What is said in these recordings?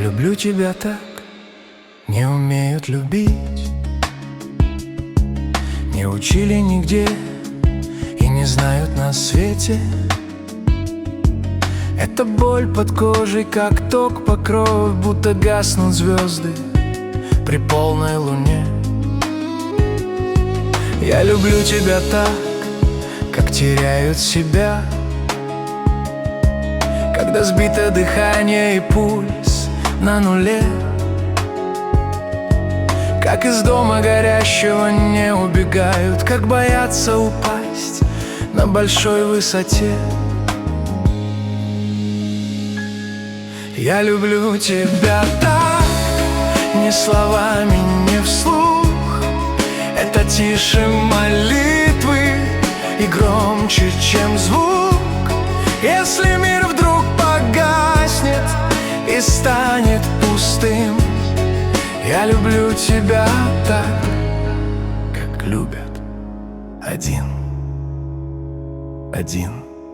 люблю тебя так, не умеют любить. Не учили нигде и не знают на свете. Это боль под кожей, как ток по крови, будто гаснут звезды при полной луне. Я люблю тебя так, как теряют себя, когда сбито дыхание и пульс на нуле. Как из дома горящего не убегают, как боятся упасть на большой высоте. Я люблю тебя так, ни словами, ни вслух. Это тише молитвы и громче, чем звук. Если мир вдруг погаснет и станет пустым, я люблю тебя так, как любят один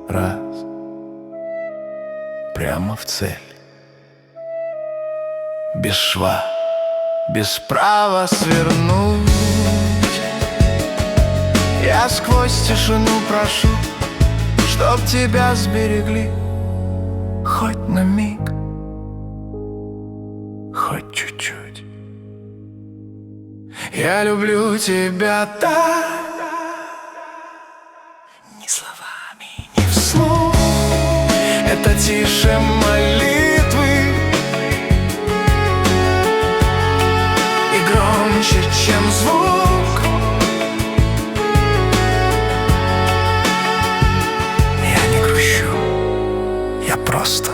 раз, прямо в цель, без шва, без права свернуть. Я сквозь тишину прошу, чтоб тебя сберегли хоть на миг, хоть чуть-чуть. Я люблю тебя так, ни словами, ни вслух. Это тише молитвы и громче, чем звук. Я не грущу, я просто